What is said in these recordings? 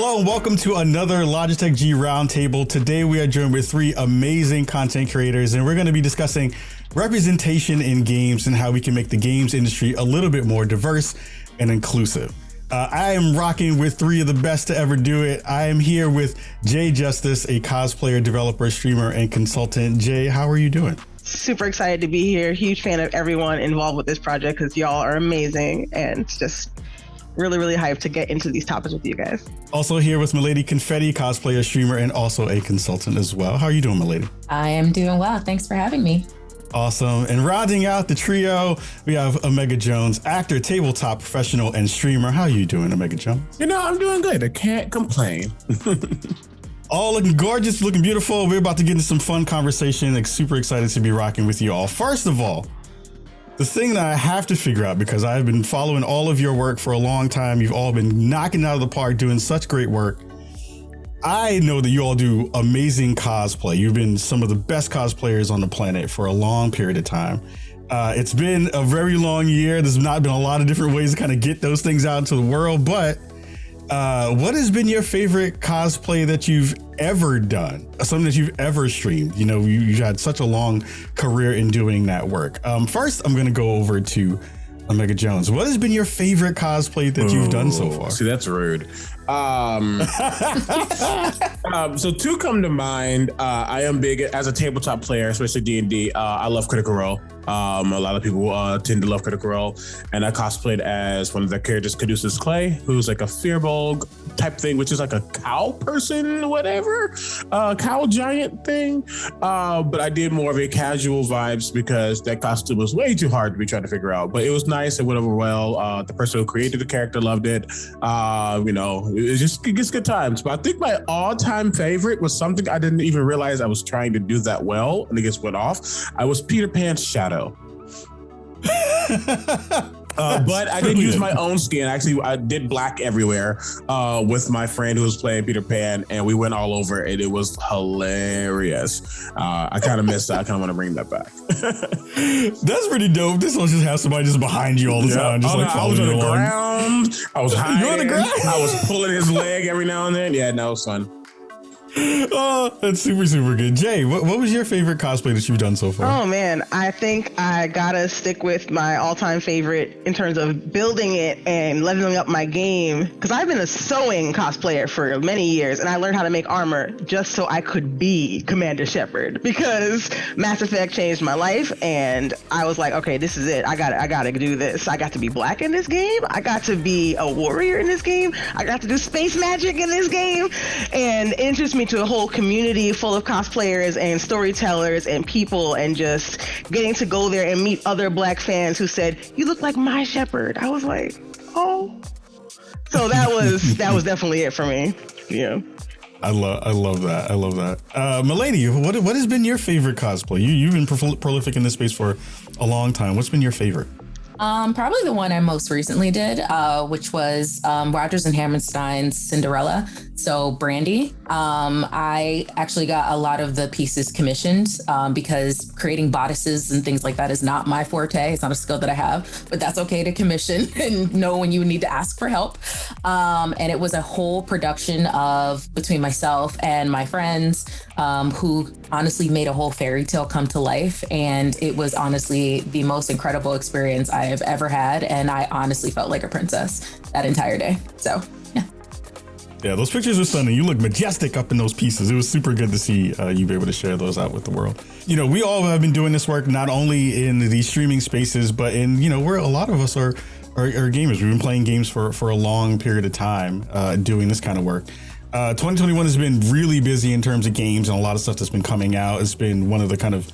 Hello and welcome to another Logitech G Roundtable. Today we are joined with three amazing content creators and we're going to be discussing representation in games and how we can make the games industry a little bit more diverse and inclusive. I am rocking with three of the best to ever do it. I am here with Jay Justice, a cosplayer, developer, streamer, and consultant. Jay, how are you doing? Super excited to be here. Huge fan of everyone involved with this project because y'all are amazing and just really hyped to get into these topics with you guys. Also here with MiladyConfetti, cosplayer, streamer, and also a consultant as well. How are you doing, Milady? I am doing well. Thanks for having me. Awesome. And rounding out the trio, we have Omega Jones, actor, tabletop professional, and streamer. How are you doing, Omega Jones? You know, I'm doing good. I can't complain. All looking gorgeous, looking beautiful. We're about to get into some fun conversation. Like, super excited to be rocking with you all. First of all, the thing that I have to figure out, because I've been following all of your work for a long time. You've all been knocking it out of the park, doing such great work. I know that you all do amazing cosplay. You've been some of the best cosplayers on the planet for a long period of time. It's been a very long year. There's not been a lot of different ways to kind of get those things out into the world. But what has been your favorite cosplay that you've ever done? Something that you've ever streamed? You know, you've had such a long career in doing that work. First, I'm going to go over to Omega Jones. What has been your favorite cosplay that you've done so far? See, that's rude. So two come to mind. I am big as a tabletop player, especially D&D. I love Critical Role. A lot of people tend to love Critical Role, and I cosplayed as one of the characters, Caduceus Clay, who's like a Fearbolg type thing, which is like a cow person, whatever, cow giant thing. But I did more of a casual vibes because that costume was way too hard to be trying to figure out. But it was nice. It went over well. The person who created the character loved it. You know, it just good times. But I think my all-time favorite was something I didn't even realize I was trying to do that well, and it just went off. I was Peter Pan's Shadow. But I did use my own skin. Actually, I did black everywhere with my friend who was playing Peter Pan, and we went all over, and it was hilarious. I kind of missed that. I kind of want to bring that back. That's pretty dope. This one just has somebody just behind you all the time, just like following you along. I was hiding. You're on the ground. I was pulling his leg every now and then. Yeah, no, it was fun. Oh, that's super good. Jay, what was your favorite cosplay that you've done so far? Oh man, I think I gotta stick with my all-time favorite in terms of building it and leveling up my game, because I've been a sewing cosplayer for many years, and I learned how to make armor just so I could be Commander Shepard, because Mass Effect changed my life, and I was like, okay, this is it. I gotta do this. I got to be black in this game. I got to be a warrior in this game. I got to do space magic in this game, and it introduced me to a whole community full of cosplayers and storytellers and people, and just getting to go there and meet other black fans who said, "You look like my Shepherd." I was like, oh. So that was definitely it for me. Yeah. I love that. Milady, what has been your favorite cosplay? You've been prolific in this space for a long time. What's been your favorite? Probably the one I most recently did, which was Rodgers and Hammerstein's Cinderella. So Brandy. I actually got a lot of the pieces commissioned because creating bodices and things like that is not my forte. It's not a skill that I have, but that's okay to commission and know when you need to ask for help. And it was a whole production of between myself and my friends who honestly made a whole fairy tale come to life. And it was honestly the most incredible experience I have ever had. And I honestly felt like a princess that entire day. So, yeah. Yeah, those pictures are stunning. You look majestic up in those pieces. It was super good to see you be able to share those out with the world. You know, we all have been doing this work not only in these streaming spaces, but in, you know, where a lot of us are gamers. We've been playing games for a long period of time doing this kind of work. 2021 has been really busy in terms of games and a lot of stuff that's been coming out. It's been one of the kind of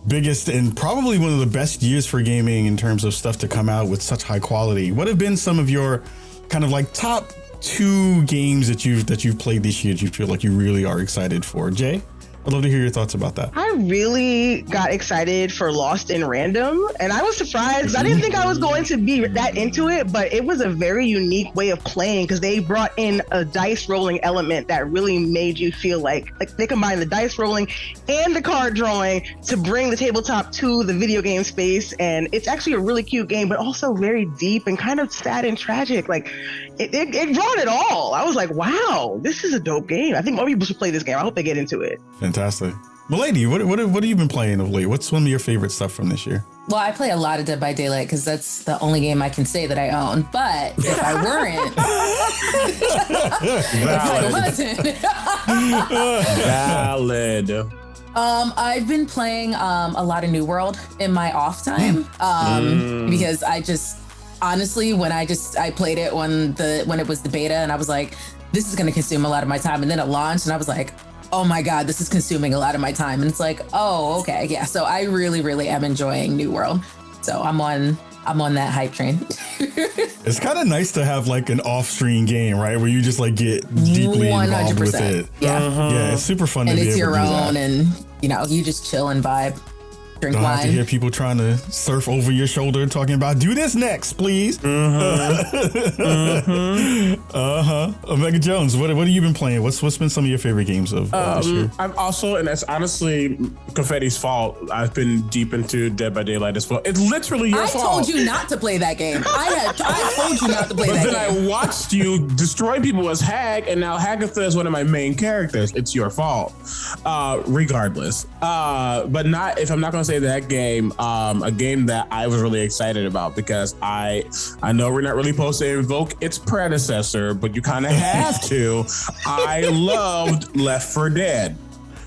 biggest and probably one of the best years for gaming in terms of stuff to come out with such high quality. What have been some of your kind of like top 2 games that you've played this year that you feel like you really are excited for? Jay? I'd love to hear your thoughts about that. I really got excited for Lost in Random, and I was surprised because I didn't think I was going to be that into it, but it was a very unique way of playing because they brought in a dice rolling element that really made you feel like they combined the dice rolling and the card drawing to bring the tabletop to the video game space. And it's actually a really cute game, but also very deep and kind of sad and tragic. Like it brought it all. I was like, wow, this is a dope game. I think more people should play this game. I hope they get into it. Fantastic. Milady, what have you been playing of late? What's one of your favorite stuff from this year? Well, I play a lot of Dead by Daylight because that's the only game I can say that I own. But if I weren't, if I wasn't, Valid. I've been playing a lot of New World in my off time because I just honestly when I played it when it was the beta and I was like, this is going to consume a lot of my time, and then it launched and I was like, oh my God, this is consuming a lot of my time. And it's like, oh, okay. Yeah. So I really, really am enjoying New World. So I'm on that hype train. It's kind of nice to have like an off-screen game, right? Where you just like get deeply 100%. Involved with it. Yeah. Yeah. It's super fun and to be able to do that. And it's your own and, you just chill and vibe. Drink Don't wine. have to hear people trying to surf over your shoulder and talking about, do this next, please. Omega Jones, what have you been playing? What's been some of your favorite games of this year? I've also, and that's honestly Confetti's fault, I've been deep into Dead by Daylight as well. It's literally your fault. I told you not to play that game. I told you not to play that game. But then I watched you destroy people as Hag, and now Hagatha is one of my main characters. It's your fault. Regardless. But if I'm not going to say that game, a game that I was really excited about because I know we're not really supposed to invoke its predecessor, but you kind of have to. I loved Left 4 Dead.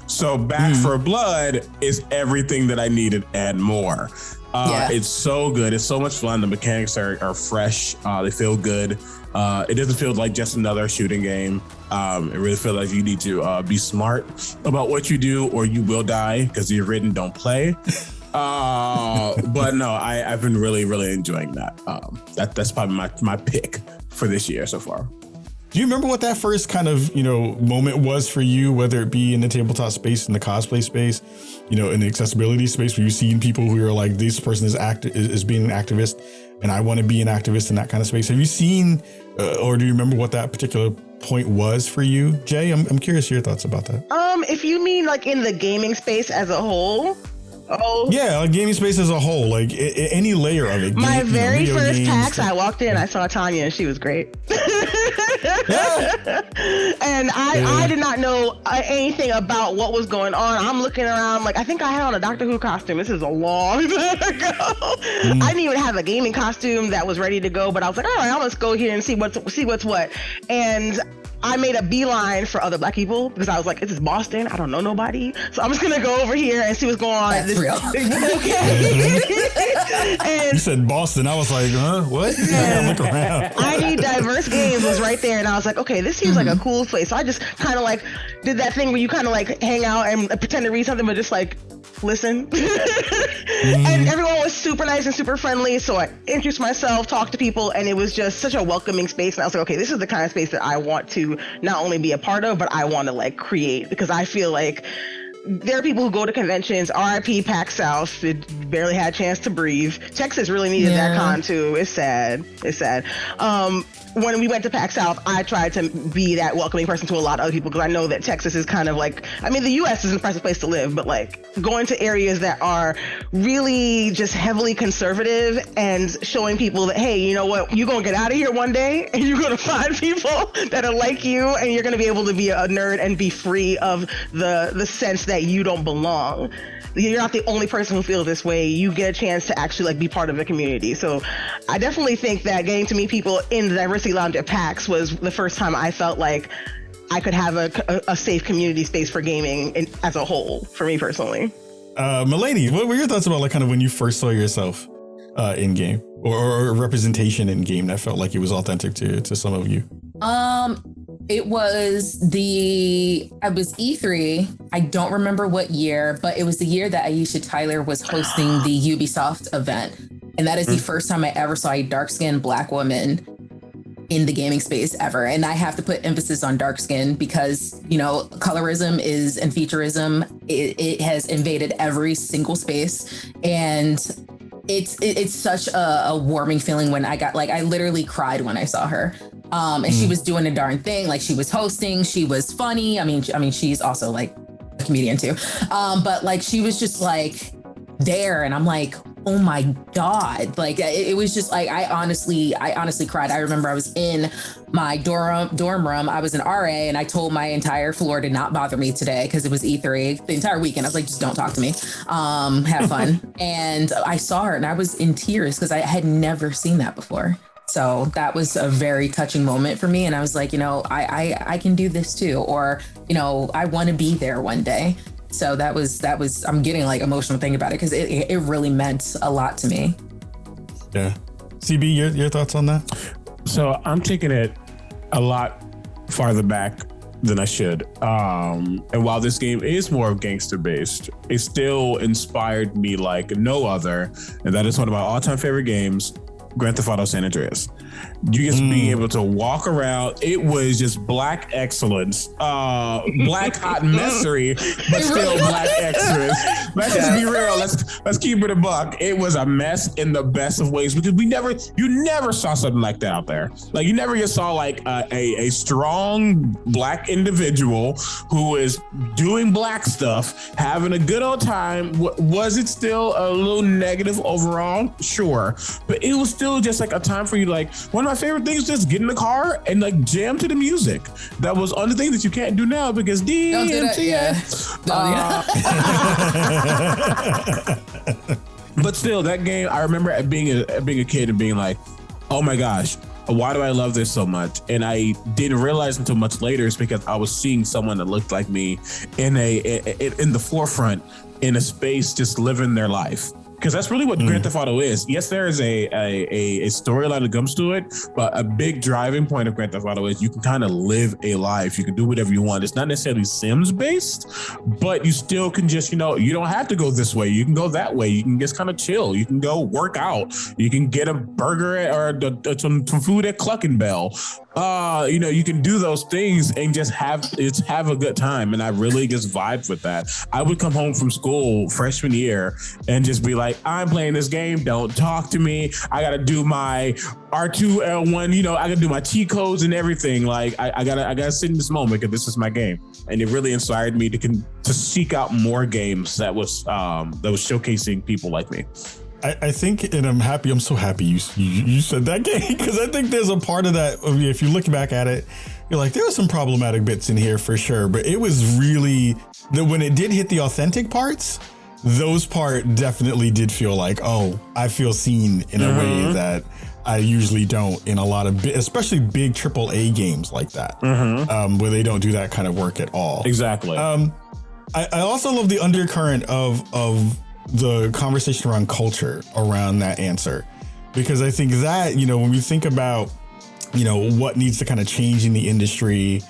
So Back 4 Blood is everything that I needed and more. It's so good. It's so much fun. The mechanics are fresh. They feel good. It doesn't feel like just another shooting game. It really feels like you need to be smart about what you do or you will die because you're written don't play. But no, I've been really, really enjoying that. That's probably my pick for this year so far. Do you remember what that first kind of, moment was for you, whether it be in the tabletop space, in the cosplay space, in the accessibility space, where you've seen people who are like, this person is being an activist and I want to be an activist in that kind of space. Have you seen, or do you remember what that particular point was for you? Jay, I'm curious your thoughts about that. If you mean like in the gaming space as a whole. Oh yeah, like gaming space as a whole, like any layer of it. My very first PAX, I walked in, I saw Tanya, and she was great. And I did not know anything about what was going on. I'm looking around, like I think I had on a Doctor Who costume. This is a long time ago. I didn't even have a gaming costume that was ready to go, but I was like, all right, I'll just go here and see what's what. And I made a beeline for other Black people because I was like, this is Boston. I don't know nobody. So I'm just going to go over here and see what's going on. That's real. Okay. And you said Boston. I was like, huh? What? I look around. I Need Diverse Games was right there. And I was like, okay, this seems like a cool place. So I just kind of like did that thing where you kind of like hang out and pretend to read something, but just like listen. And everyone was super nice and super friendly. So I introduced myself, talked to people, and it was just such a welcoming space. And I was like, okay, this is the kind of space that I want to not only be a part of, but I want to like create, because I feel like there are people who go to conventions, RIP PAX South, it barely had a chance to breathe. Texas really needed that con too. It's sad. When we went to PAX South, I tried to be that welcoming person to a lot of other people, because I know that Texas is kind of like, I mean, the US is an impressive place to live, but like going to areas that are really just heavily conservative and showing people that, hey, you know what, you're going to get out of here one day and you're going to find people that are like you, and you're going to be able to be a nerd and be free of the sense that you don't belong. You're not the only person who feels this way. You get a chance to actually like be part of the community. So I definitely think that getting to meet people in the Diversity Lounge at PAX was the first time I felt like I could have a safe community space for gaming as a whole, for me personally. Milady, what were your thoughts about like kind of when you first saw yourself in game, or representation in game that felt like it was authentic to some of you? It was E3. I don't remember what year, but it was the year that Aisha Tyler was hosting the Ubisoft event. And that is the first time I ever saw a dark-skinned Black woman in the gaming space ever. And I have to put emphasis on dark skin because, you know, colorism and featureism, it has invaded every single space. And it's such a warming feeling when I literally cried when I saw her. And she was doing a darn thing. Like, she was hosting, she was funny. I mean, she's also like a comedian too. But like, she was just like there, and I'm like, oh my God. Like, it was just like, I honestly cried. I remember I was in my dorm room. I was an RA, and I told my entire floor to not bother me today because it was E3 the entire weekend. I was like, just don't talk to me. Have fun. And I saw her and I was in tears because I had never seen that before. So that was a very touching moment for me. And I was like, you know, I can do this too. Or, you know, I want to be there one day. So that was, I'm getting like emotional thinking about it because it really meant a lot to me. Yeah. CB, your thoughts on that? So I'm taking it a lot farther back than I should. And while this game is more gangster based, it still inspired me like no other. And that is one of my all-time favorite games, Grand Theft Auto San Andreas. You just being able to walk around, it was just black excellence, black hot messery, but still black excellence. Let's just be real. Let's keep it a buck. It was a mess in the best of ways because you never saw something like that out there. Like, you never just saw like a strong black individual who is doing black stuff, having a good old time. Was it still a little negative overall? Sure, but it was still just like a time for you to like. One of my favorite things is just get in the car and like jam to the music. That was on the thing that you can't do now because DMCA. But still, that game, I remember being a kid and being like, oh my gosh, why do I love this so much? And I didn't realize until much later it's because I was seeing someone that looked like me in the forefront in a space just living their life. Because that's really what Grand Theft Auto is. Yes, there is a storyline that comes to it, but a big driving point of Grand Theft Auto is you can kind of live a life. You can do whatever you want. It's not necessarily Sims based, but you still can just, you know, you don't have to go this way. You can go that way. You can just kind of chill. You can go work out. You can get a burger or some food at Cluck and Bell. You know, you can do those things and just have a good time. And I really just vibed with that. I would come home from school freshman year and just be like, I'm playing this game. Don't talk to me. I got to do my R2L1, you know, I got to do my cheat codes and everything. Like I gotta sit in this moment because this is my game. And it really inspired me to seek out more games that was showcasing people like me. I think, and I'm so happy you said that game, because I think there's a part of that, if you look back at it, you're like, there were some problematic bits in here for sure, but it was really, when it did hit the authentic parts, those part definitely did feel like, oh, I feel seen in a way that I usually don't in a lot of, especially big AAA games like that, where they don't do that kind of work at all. Exactly. I also love the undercurrent of the conversation around culture around that answer, because I think that, you know, when we think about, you know, what needs to kind of change in the industry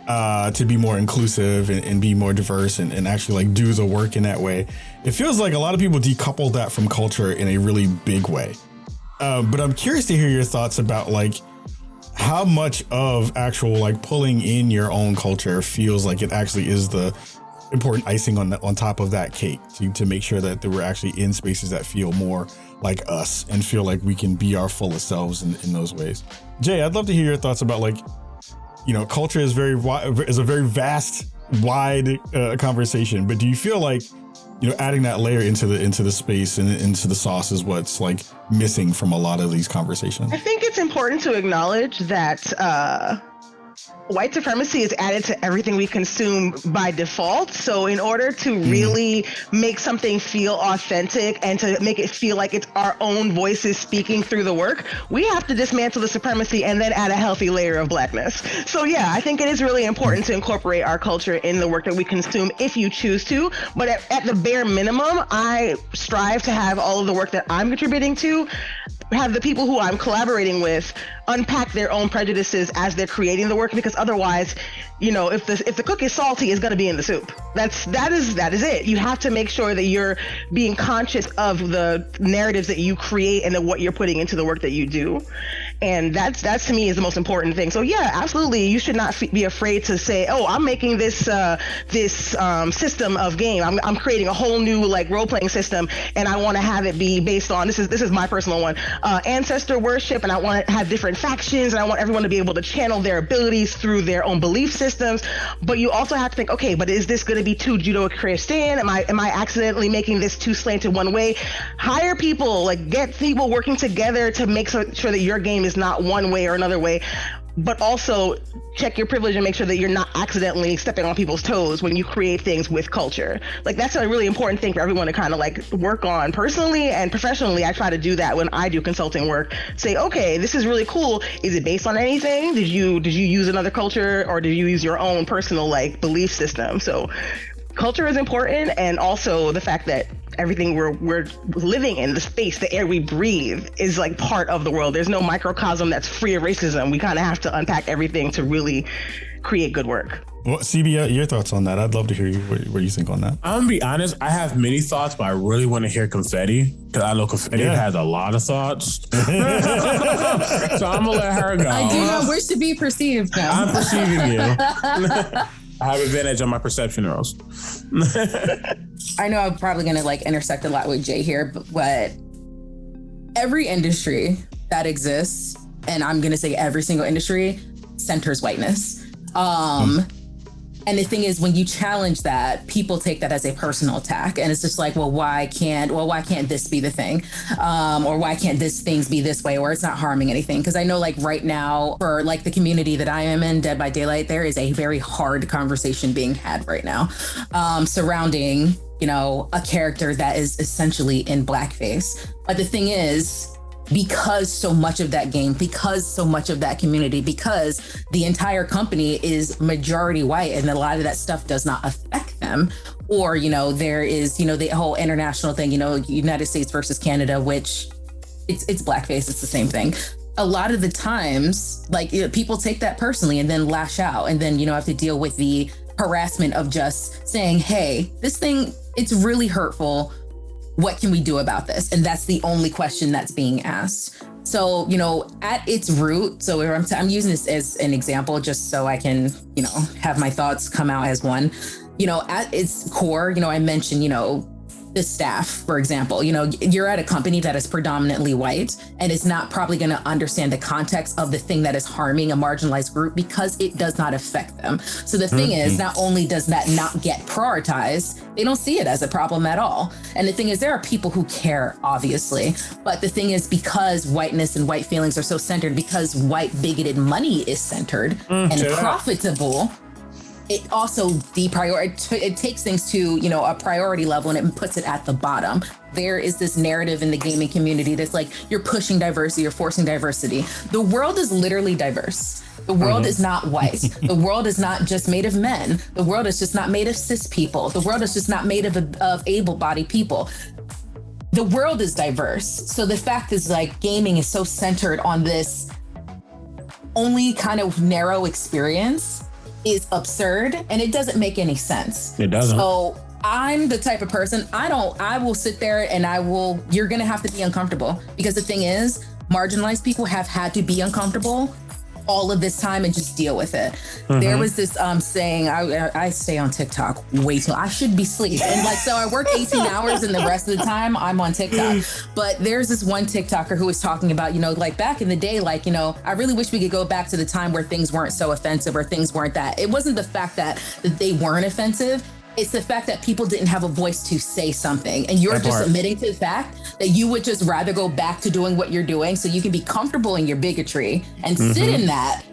to be more inclusive and be more diverse and actually like do the work in that way, it feels like a lot of people decouple that from culture in a really big way. But I'm curious to hear your thoughts about like how much of actual like pulling in your own culture feels like it actually is the important icing on top of that cake to make sure that we're actually in spaces that feel more like us and feel like we can be our fullest selves in those ways. Jay, I'd love to hear your thoughts about, like, you know, culture is a very vast, wide conversation, but do you feel like, you know, adding that layer into the space and into the sauce is what's like missing from a lot of these conversations? I think it's important to acknowledge that white supremacy is added to everything we consume by default. So in order to really make something feel authentic and to make it feel like it's our own voices speaking through the work, we have to dismantle the supremacy and then add a healthy layer of blackness. So yeah, I think it is really important to incorporate our culture in the work that we consume if you choose to. But at the bare minimum, I strive to have all of the work that I'm contributing to have the people who I'm collaborating with unpack their own prejudices as they're creating the work, because otherwise, you know, if the cook is salty, it's going to be in the soup. That is it. You have to make sure that you're being conscious of the narratives that you create and what you're putting into the work that you do. And that's to me is the most important thing. So yeah, absolutely, you should not be afraid to say, oh, I'm making this system of game. I'm creating a whole new like role playing system, and I want to have it be based on this is my personal one, ancestor worship, and I want to have different factions, and I want everyone to be able to channel their abilities through their own belief systems. But you also have to think, okay, but is this going to be too Judeo-Christian? Am I accidentally making this too slanted one way? Hire people, like get people working together to make sure that your game is not one way or another way. But also check your privilege and make sure that you're not accidentally stepping on people's toes when you create things with culture. Like that's a really important thing for everyone to kind of like work on personally and professionally. I try to do that when I do consulting work. Say, okay, this is really cool. Is it based on anything? Did you use another culture, or did you use your own personal like belief system? So culture is important, and also the fact that everything we're living in, the space, the air we breathe, is like part of the world. There's no microcosm that's free of racism. We kind of have to unpack everything to really create good work. Well, CB, your thoughts on that? I'd love to hear what you think on that. I'm gonna be honest, I have many thoughts, but I really want to hear Confetti, because I know Confetti has a lot of thoughts. So I'm gonna let her go. I do not wish to be perceived now. I'm perceiving you. I have advantage on my perception rolls. I know I'm probably going to like intersect a lot with Jay here, but every industry that exists, and I'm going to say every single industry, centers whiteness. And the thing is, when you challenge that, people take that as a personal attack. And it's just like, why can't this be the thing? Or why can't this things be this way? Or it's not harming anything. Because I know like right now, for like the community that I am in, Dead by Daylight, there is a very hard conversation being had right now surrounding, a character that is essentially in blackface. But the thing is, because so much of that game, because so much of that community, because the entire company is majority white, and a lot of that stuff does not affect them. Or, there is, the whole international thing, United States versus Canada, which it's blackface. It's the same thing. A lot of the times, like people take that personally and then lash out, and then, have to deal with the harassment of just saying, hey, this thing, it's really hurtful. What can we do about this? And that's the only question that's being asked. So, at its root, so I'm using this as an example just so I can, have my thoughts come out as one. At its core, I mentioned, the staff, for example, you're at a company that is predominantly white and is not probably going to understand the context of the thing that is harming a marginalized group because it does not affect them. So the thing is, not only does that not get prioritized, they don't see it as a problem at all. And the thing is, there are people who care, obviously. But the thing is, because whiteness and white feelings are so centered, because white bigoted money is centered and profitable, it also it takes things to, a priority level, and it puts it at the bottom. There is this narrative in the gaming community that's like, you're pushing diversity, you're forcing diversity. The world is literally diverse. The world is not white. The world is not just made of men. The world is just not made of cis people. The world is just not made of able-bodied people. The world is diverse. So the fact is, like, gaming is so centered on this only kind of narrow experience is absurd, and it doesn't make any sense. It doesn't. So I'm the type of person, I will sit there and you're gonna have to be uncomfortable, because the thing is, marginalized people have had to be uncomfortable all of this time and just deal with it. There was this saying, I stay on TikTok way too, I should be asleep. And like, so I work 18 hours and the rest of the time I'm on TikTok. But there's this one TikToker who was talking about, like back in the day, like, I really wish we could go back to the time where things weren't so offensive, or things weren't that. It wasn't the fact that they weren't offensive. It's the fact that people didn't have a voice to say something. And you're just admitting to the fact that you would just rather go back to doing what you're doing so you can be comfortable in your bigotry and sit in that,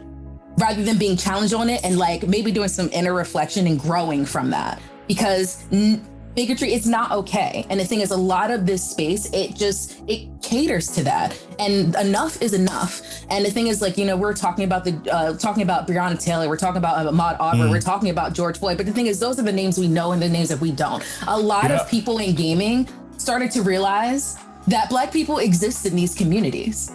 rather than being challenged on it and like maybe doing some inner reflection and growing from that. Because bigotry is not okay. And the thing is, a lot of this space, it caters to that. And enough is enough. And the thing is, like, we're talking about Breonna Taylor, we're talking about Ahmaud Arbery, we're talking about George Floyd. But the thing is, those are the names we know and the names that we don't. A lot of people in gaming started to realize that Black people exist in these communities.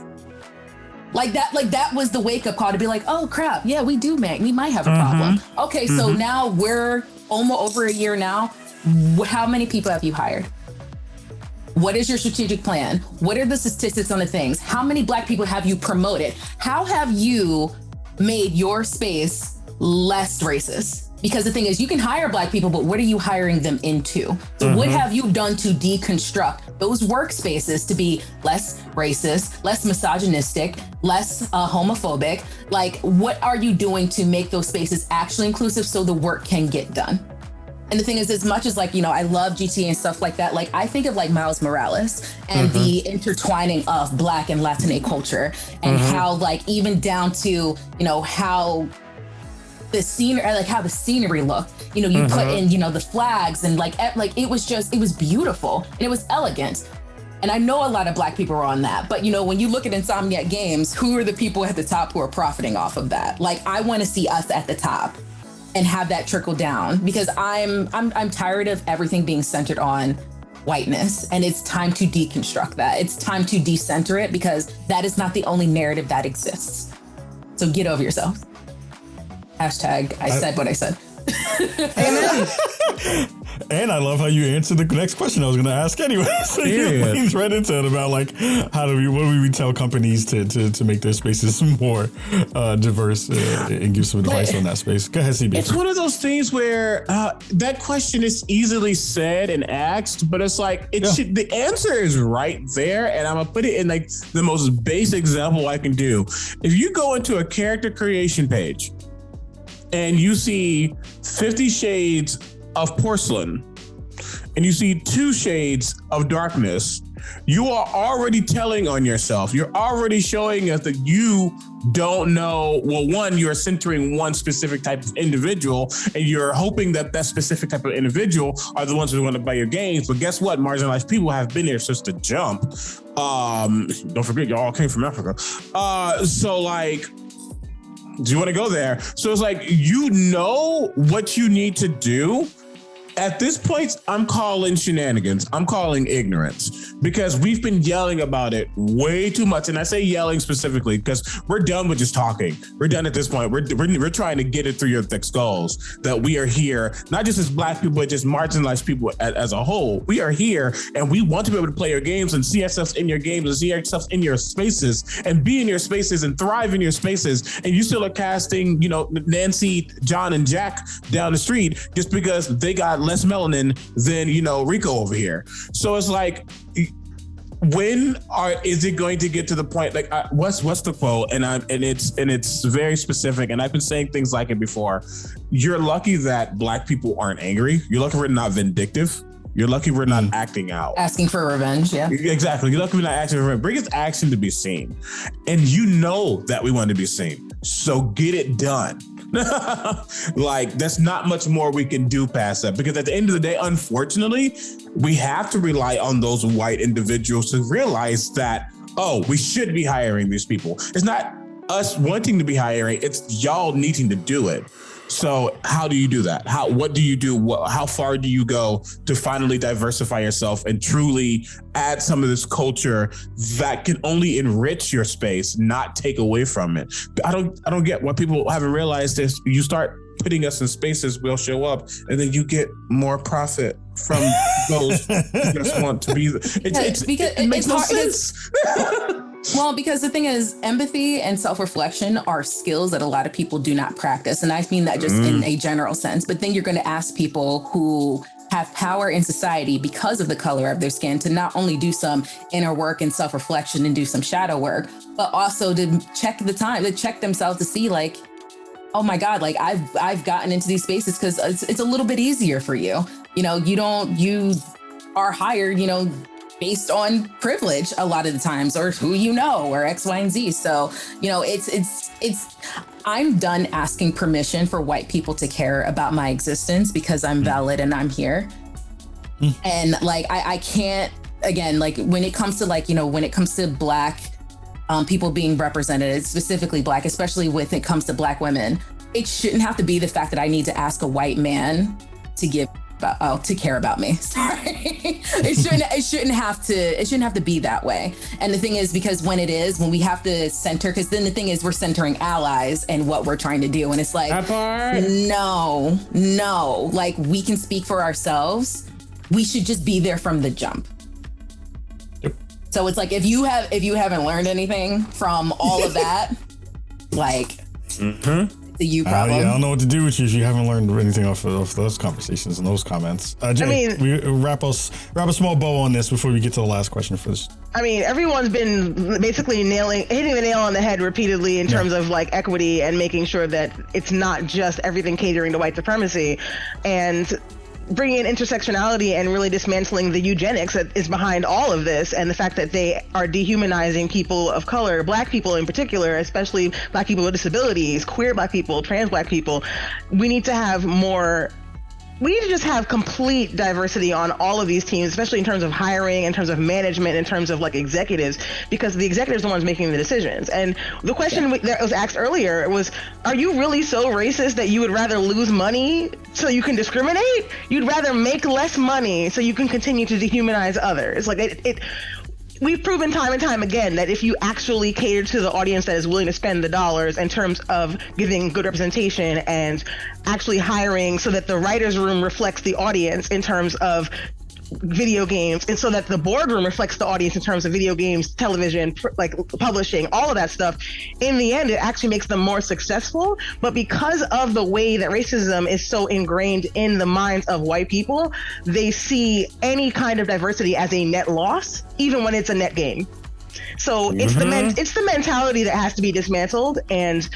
Like that was the wake up call to be like, oh crap, yeah, we might have a problem. Okay, so now we're almost over a year now. How many people have you hired? What is your strategic plan? What are the statistics on the things? How many Black people have you promoted? How have you made your space less racist? Because the thing is, you can hire Black people, but what are you hiring them into? So what have you done to deconstruct those workspaces to be less racist, less misogynistic, less homophobic? Like, what are you doing to make those spaces actually inclusive so the work can get done? And the thing is, as much as like, you know, I love GTA and stuff like that, like I think of like Miles Morales and the intertwining of Black and Latina culture and how like even down to, you know, how the scenery, like how the scenery looked, you know, you put in, you know, the flags and like it was beautiful and it was elegant. And I know a lot of Black people are on that, but you know, when you look at Insomniac Games, who are the people at the top who are profiting off of that? Like, I want to see us at the top and have that trickle down, because I'm tired of everything being centered on whiteness, and it's time to deconstruct that. It's time to decenter it, because that is not the only narrative that exists. So get over yourself. Hashtag I said what I said. And I love how you answered the next question I was going to ask anyway. So you leaned right into it about like, what do we tell companies to make their spaces more diverse and give some advice on that space? Go ahead, CB. It's one of those things where that question is easily said and asked, but it's like, the answer is right there. And I'm going to put it in like the most basic example I can do. If you go into a character creation page and you see 50 shades of porcelain and you see 2 shades of darkness, you are already telling on yourself. You're already showing us that you don't know. Well, one, you're centering one specific type of individual, and you're hoping that that specific type of individual are the ones who want to buy your games. But guess what? Marginalized people have been here since the jump. Don't forget, y'all came from Africa. So like, do you want to go there? So it's like, you know what you need to do. At this point, I'm calling shenanigans. I'm calling ignorance, because we've been yelling about it way too much. And I say yelling specifically because we're done with just talking. We're done at this point. We're trying to get it through your thick skulls that we are here, not just as Black people, but just marginalized people as a whole. We are here and we want to be able to play your games and see ourselves in your games and see ourselves in your spaces and be in your spaces and thrive in your spaces. And you still are casting, you know, Nancy, John, and Jack down the street just because they got less melanin than, you know, Rico over here. So it's like, is it going to get to the point? Like, what's the quote? And it's very specific. And I've been saying things like it before. You're lucky that Black people aren't angry. You're lucky we're not vindictive. You're lucky we're not acting out. Asking for revenge, yeah. Exactly. You're lucky we're not acting for revenge. Bring us action to be seen. And you know that we want to be seen. So get it done. Like, there's not much more we can do past that, because at the end of the day, unfortunately, we have to rely on those white individuals to realize that, oh, we should be hiring these people. It's not us wanting to be hiring, it's y'all needing to do it. So how do you do that? What do you do? How far do you go to finally diversify yourself and truly add some of this culture that can only enrich your space, not take away from it? I don't get what people haven't realized is you start putting us in spaces, we'll show up, and then you get more profit from those who just want to be. It makes no sense. Well, because the thing is, empathy and self-reflection are skills that a lot of people do not practice. And I mean that just in a general sense. But then you're going to ask people who have power in society because of the color of their skin to not only do some inner work and self-reflection and do some shadow work, but also to check the time, to check themselves to see like, oh my God, like I've gotten into these spaces because it's a little bit easier for you. You know, you are hired, you know, based on privilege a lot of the times, or who you know, or X, Y, and Z. So, you know, I'm done asking permission for white people to care about my existence because I'm valid and I'm here. And like, I can't, again, like when it comes to like, you know, when it comes to Black people being represented, specifically Black, especially when it comes to Black women, it shouldn't have to be the fact that I need to ask a white man to care about me. Sorry. It shouldn't have to be that way. And the thing is, because when we have to center, because then the thing is we're centering allies and what we're trying to do. And it's like, no, like we can speak for ourselves. We should just be there from the jump. So it's like if you haven't learned anything from all of that, like it's a you problem. I don't know what to do with you if you haven't learned anything off those conversations and those comments. Jay, we wrap a small bow on this before we get to the last question for this. I mean, everyone's been basically hitting the nail on the head repeatedly in terms of like equity and making sure that it's not just everything catering to white supremacy, and bringing in intersectionality and really dismantling the eugenics that is behind all of this, and the fact that they are dehumanizing people of color, Black people in particular, especially Black people with disabilities, queer Black people, trans Black people. We need to just have complete diversity on all of these teams, especially in terms of hiring, in terms of management, in terms of like executives, because the executives are the ones making the decisions. And the question that was asked earlier was, are you really so racist that you would rather lose money so you can discriminate? You'd rather make less money so you can continue to dehumanize others? Like we've proven time and time again that if you actually cater to the audience that is willing to spend the dollars in terms of giving good representation and actually hiring so that the writer's room reflects the audience in terms of video games, and so that the boardroom reflects the audience in terms of video games, television, like publishing, all of that stuff, in the end, it actually makes them more successful. But because of the way that racism is so ingrained in the minds of white people, they see any kind of diversity as a net loss, even when it's a net gain. So it's the mentality that has to be dismantled, and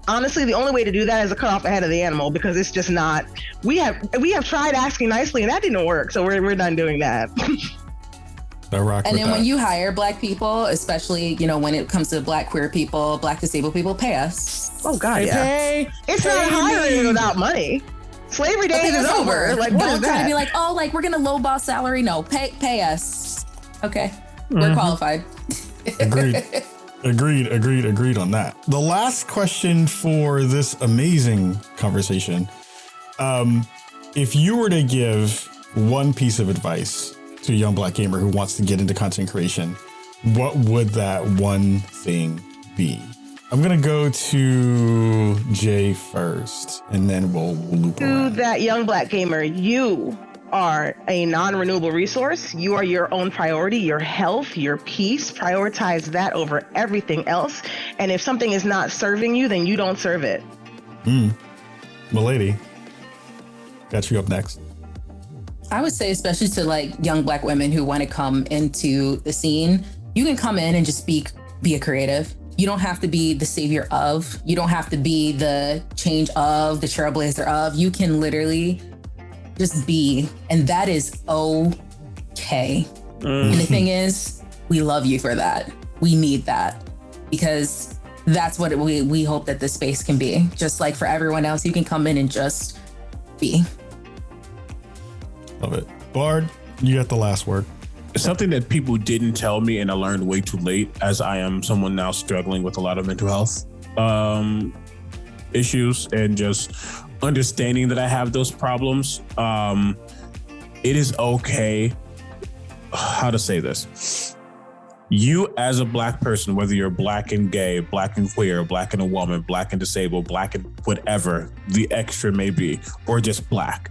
honestly the only way to do that is to cut off the head of the animal, because it's just not. We have tried asking nicely and that didn't work, so we're done doing that. And then when you hire Black people, especially when it comes to Black queer people, Black disabled people, pay us. Oh God, yeah. It's not hiring without money. Slavery days is over. Like, what is that? Don't try to be like, oh, like we're gonna lowball salary. No, pay us. Okay, we're qualified. Agreed on that. The last question for this amazing conversation. If you were to give one piece of advice to a young Black gamer who wants to get into content creation, what would that one thing be? I'm going to go to Jay first, and then we'll loop around. To that young Black gamer, you are a non-renewable resource. You are your own priority, your health, your peace. Prioritize that over everything else. And if something is not serving you, then you don't serve it. Milady, got you up next. I would say, especially to like young Black women who want to come into the scene, you can come in and just be a creative. You don't have to be the savior of, you don't have to be the change of, the trailblazer of. You can literally just be, and that is okay. And the thing is, we love you for that. We need that, because that's what we hope that this space can be. Just like for everyone else, you can come in and just be. Love it. Bard, you got the last word. Something that people didn't tell me and I learned way too late, as I am someone now struggling with a lot of mental health issues and just understanding that I have those problems. It is okay. How to say this? You as a Black person, whether you're Black and gay, Black and queer, Black and a woman, Black and disabled, Black and whatever the extra may be, or just Black,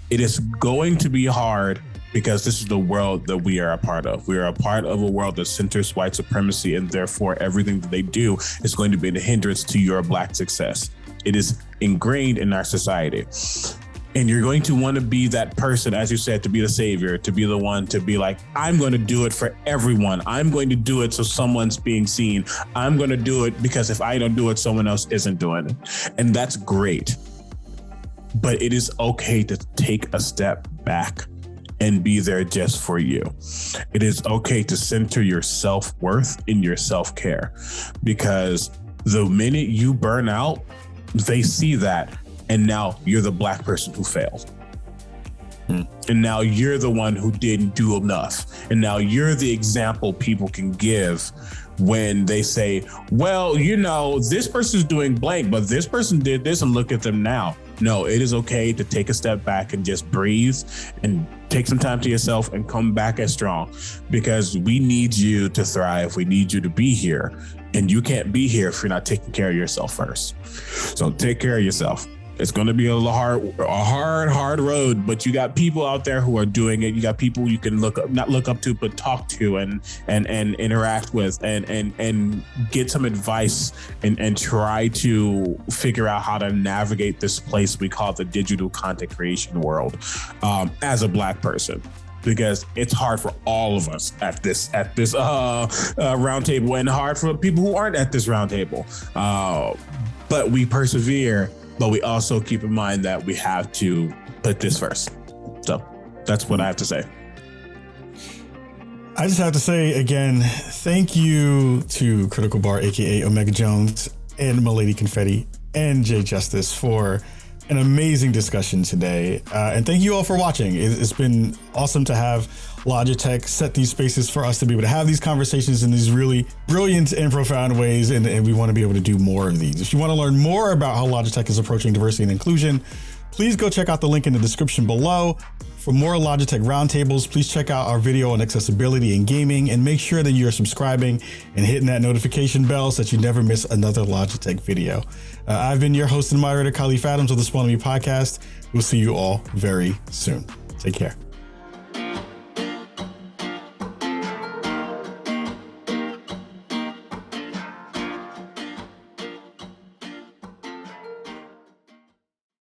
it is going to be hard, because this is the world that we are a part of. We are a part of a world that centers white supremacy, and therefore everything that they do is going to be a hindrance to your Black success. It is ingrained in our society. And you're going to want to be that person, as you said, to be the savior, to be the one to be like, I'm going to do it for everyone. I'm going to do it so someone's being seen. I'm going to do it because if I don't do it, someone else isn't doing it. And that's great. But it is okay to take a step back and be there just for you. It is okay to center your self-worth in your self-care, because the minute you burn out, they see that. And now you're the Black person who failed. And now you're the one who didn't do enough. And now you're the example people can give when they say, well, this person's doing blank, but this person did this and look at them now. No, it is okay to take a step back and just breathe and take some time to yourself and come back as strong, because we need you to thrive. We need you to be here, and you can't be here if you're not taking care of yourself first. So take care of yourself. It's going to be a hard road, but you got people out there who are doing it. You got people you can not look up to, but talk to and interact with and get some advice and try to figure out how to navigate this place we call the digital content creation world as a Black person. Because it's hard for all of us at this roundtable, and hard for people who aren't at this roundtable. But we persevere. But we also keep in mind that we have to put this first. So that's what I have to say. I just have to say again, thank you to CriticalBard, aka Omega Jones, and MiladyConfetti, and Jay Justice for an amazing discussion today. And thank you all for watching. It's been awesome to have Logitech set these spaces for us to be able to have these conversations in these really brilliant and profound ways. And we want to be able to do more of these. If you want to learn more about how Logitech is approaching diversity and inclusion, please go check out the link in the description below. For more Logitech roundtables, please check out our video on accessibility and gaming, and make sure that you're subscribing and hitting that notification bell so that you never miss another Logitech video. I've been your host and moderator, Kahlief Adams of the Spawn Me podcast. We'll see you all very soon. Take care.